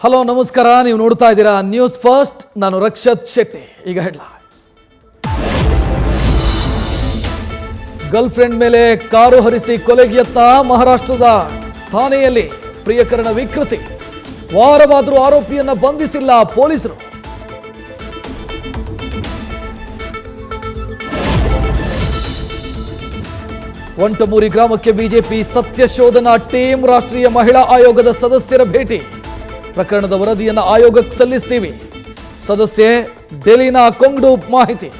Hello ನಮಸ್ಕಾರ, ನೀವು ನೋಡ್ತಾ ಇದ್ದೀರಾ ನ್ಯೂಸ್ ಫಸ್ಟ್. ನಾನು ರಕ್ಷತ್ ಶೆಟ್ಟಿ. ಈಗ ಹೆಡ್ಲೈನ್ಸ್. ಗರ್ಲ್ ಫ್ರೆಂಡ್ ಮೇಲೆ ಕಾರು ಹರಿಸಿ ಕೊಲೆಗೆ ಯತ್ನ. ಮಹಾರಾಷ್ಟ್ರದ ಥಾನೆಯಲ್ಲಿ ಪ್ರಿಯಕರಣ ವಿಕೃತಿ. ವಾರವಾದರೂ ಆರೋಪಿಯನ್ನ ಬಂಧಿಸಿಲ್ಲ ಪೊಲೀಸರು. ವಂಟಮೂರಿ ಗ್ರಾಮಕ್ಕೆ ಬಿಜೆಪಿ ಸತ್ಯಶೋಧನಾ ಟೀಮ್. ರಾಷ್ಟ್ರೀಯ ಮಹಿಳಾ ಆಯೋಗದ ಸದಸ್ಯರ ಭೇಟಿ. ಪ್ರಕರಣದ ವರದಿಯನ್ನು ಆಯೋಗಕ್ಕೆ ಸಲ್ಲಿಸ್ತೀವಿ. ಸದಸ್ಯೆ ಡೆಲಿನಾ ಕೊಂಗ್ಡು ಮಾಹಿತಿ.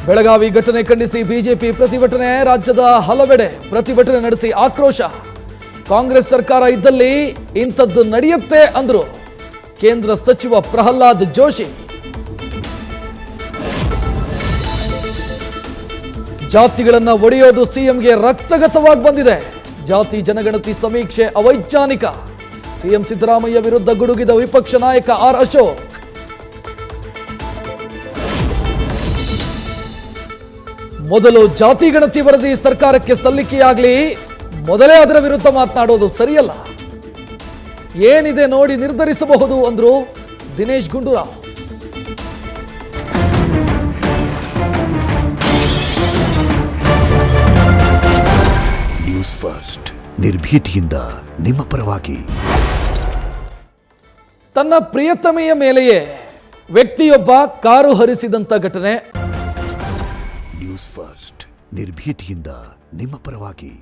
ಬೆಳಗಾವಿ ಘಟನೆ ಖಂಡಿಸಿ ಬಿಜೆಪಿ ಪ್ರತಿಭಟನೆ. ರಾಜ್ಯದ ಹಲವೆಡೆ ಪ್ರತಿಭಟನೆ ನಡೆಸಿ ಆಕ್ರೋಶ. ಕಾಂಗ್ರೆಸ್ ಸರ್ಕಾರ ಇದ್ದಲ್ಲಿ ಇಂಥದ್ದು ನಡೆಯುತ್ತೆ ಅಂದ್ರು ಕೇಂದ್ರ ಸಚಿವ ಪ್ರಹ್ಲಾದ್ ಜೋಶಿ. ಜಾತಿಗಳನ್ನ ಒಡೆಯೋದು ಸಿಎಂಗೆ ರಕ್ತಗತವಾಗಿ ಬಂದಿದೆ. ಜಾತಿ ಜನಗಣತಿ ಸಮೀಕ್ಷೆ ಅವೈಜ್ಞಾನಿಕ. ಸಿಎಂ ಸಿದ್ದರಾಮಯ್ಯ ವಿರುದ್ಧ ಗುಡುಗಿದ ವಿಪಕ್ಷ ನಾಯಕ ಆರ್ ಅಶೋಕ್. ಮೊದಲು ಜಾತಿ ಗಣತಿ ವರದಿ ಸರ್ಕಾರಕ್ಕೆ ಸಲ್ಲಿಕೆಯಾಗಲಿ, ಮೊದಲೇ ಅದರ ವಿರುದ್ಧ ಮಾತನಾಡೋದು ಸರಿಯಲ್ಲ. ಏನಿದೆ ನೋಡಿ ನಿರ್ಧರಿಸಬಹುದು ಅಂದ್ರು ದಿನೇಶ್ ಗುಂಡೂರಾವ್. ನ್ಯೂಸ್ ಫಸ್ಟ್, ನಿರ್ಭೀತಿಯಿಂದ ನಿಮ್ಮ ಪರವಾಗಿ. ತನ್ನ ಪ್ರಿಯತಮೆಯ ಮೇಲೆಯೇ ವ್ಯಕ್ತಿಯೊಬ್ಬ ಕಾರು ಹರಿಸಿದಂತ ಘಟನೆ. ನ್ಯೂಸ್ ಫಸ್ಟ್, ನಿರ್ಭೀತಿಯಿಂದ ನಿಮ್ಮ ಪರವಾಗಿ.